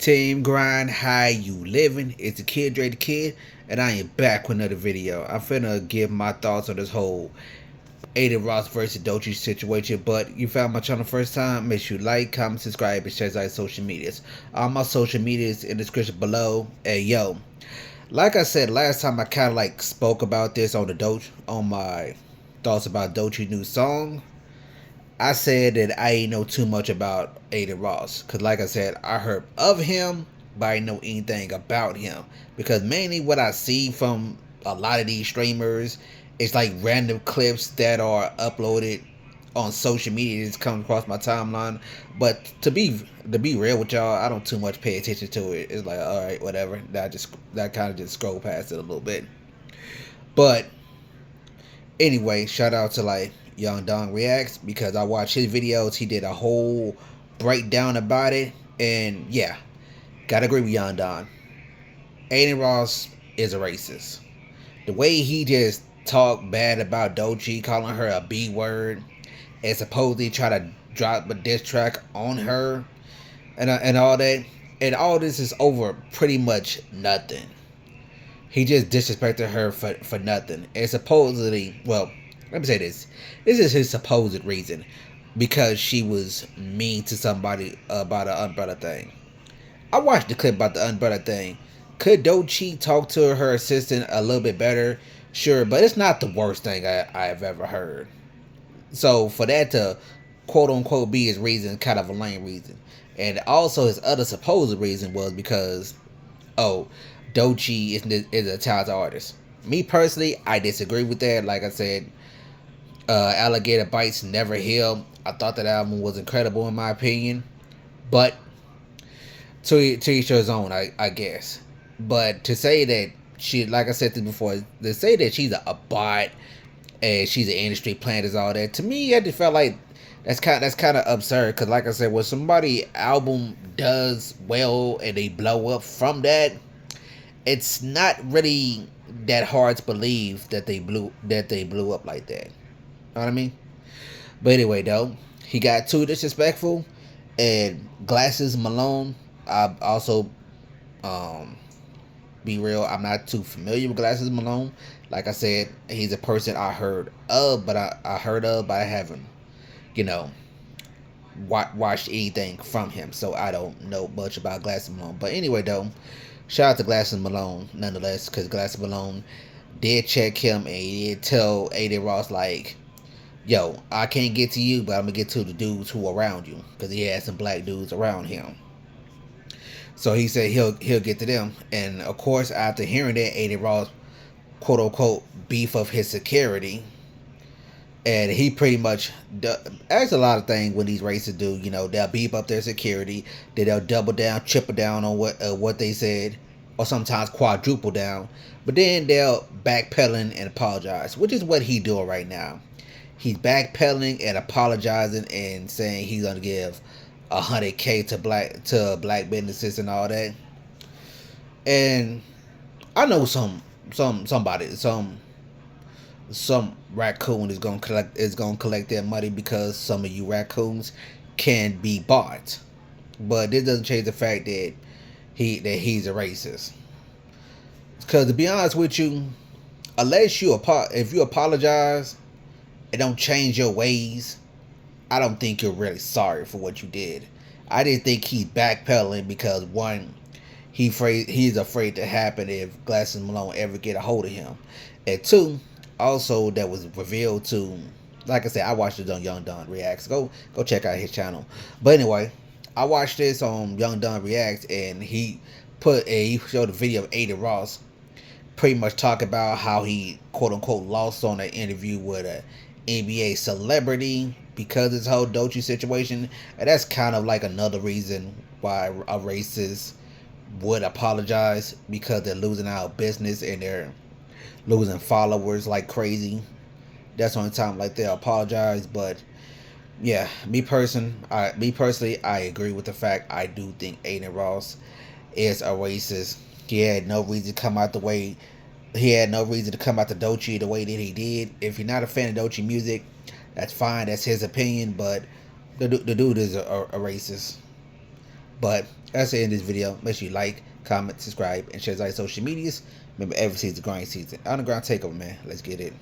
Team Grind, how you living? It's the kid, DreyThe, and I am back with another video. I'm finna give my thoughts on this whole Adin Ross versus Doechii situation. But you found my channel first time, make sure you like, comment, subscribe, and share our social medias. All my social medias in the description below. Hey yo, like I said last time, I kind of like spoke about this on on my thoughts about Doechii's new song. I said that I ain't know too much about Adin Ross. Because like I said, I heard of him, but I didn't know anything about him. Because mainly what I see from a lot of these streamers is like random clips that are uploaded on social media. It's come across my timeline. But to be real with y'all, I don't too much pay attention to it. It's like, alright, whatever. That kind of just scroll past it a little bit. But anyway, shout out to like Young Dong Reacts, because I watched his videos. He did a whole breakdown about it, and yeah, gotta agree with Young Don. Adin Ross is a racist. The way he just talked bad about Doechii, calling her a B word, and supposedly try to drop a diss track on her, and all that, and all this is over pretty much nothing. He just disrespected her for nothing. And supposedly, well, let me say this. This is his supposed reason. Because she was mean to somebody about an umbrella thing. I watched the clip about the umbrella thing. Could Doechii talk to her assistant a little bit better? Sure, but it's not the worst thing I've ever heard. So for that to quote unquote be his reason, kind of a lame reason. And also his other supposed reason was because, oh, Doechii is a talented artist. Me personally, I disagree with that. Like I said, Alligator Bites Never Heal. I thought that album was incredible in my opinion. But to each his own, I guess. But to say that she, like I said this before, to say that she's a bot and she's an industry plant is all that, to me, I just felt like that's kind of absurd. Because like I said, when somebody album does well and they blow up from that, it's not really that hard to believe that they blew up like that. Know what I mean? But anyway, though, he got too disrespectful, and Glasses Malone. I also, be real, I'm not too familiar with Glasses Malone. Like I said, he's a person I heard of, but I haven't, you know, watched anything from him, so I don't know much about Glasses Malone. But anyway, though, shout out to Glasses Malone nonetheless, because Glasses Malone did check him and he did tell Adin Ross like, yo, I can't get to you, but I'm gonna get to the dudes who are around you, because he had some black dudes around him. So he said he'll get to them. And of course, after hearing that, Adin Ross quote unquote beef of his security, and he pretty much as a lot of things when these racists do, you know, they'll beef up their security, then they'll double down, triple down on what they said, or sometimes quadruple down, but then they'll backpedaling and apologize, which is what he's doing right now. He's backpedaling and apologizing and saying he's gonna give $100K to black businesses and all that. And I know some raccoon is gonna collect their money because some of you raccoons can be bought. But this doesn't change the fact that he's a racist. Because to be honest with you, unless if you apologize and don't change your ways, I don't think you're really sorry for what you did. I didn't think he's backpedaling because one, he's afraid to happen if Glasses Malone ever get a hold of him, and two, also that was revealed to, like I said, I watched it on Young Don Reacts. Go check out his channel. But anyway, I watched this on Young Don Reacts, and he showed a video of Adin Ross pretty much talk about how he quote unquote lost on an interview with a NBA celebrity because of this whole Doechii situation. And that's kind of like another reason why a racist would apologize, because they're losing out business and they're losing followers like crazy. That's the only time like they apologize. But yeah, me personally, I agree with the fact. I do think Adin Ross is a racist. He had no reason to come out the way. He had no reason to come out to Doechii the way that he did. If you're not a fan of Doechii music, that's fine. That's his opinion. But the dude is a racist. But as I end this video, make sure you like, comment, subscribe, and share our social medias. Remember, every season's a grind season. Underground takeover, man. Let's get it.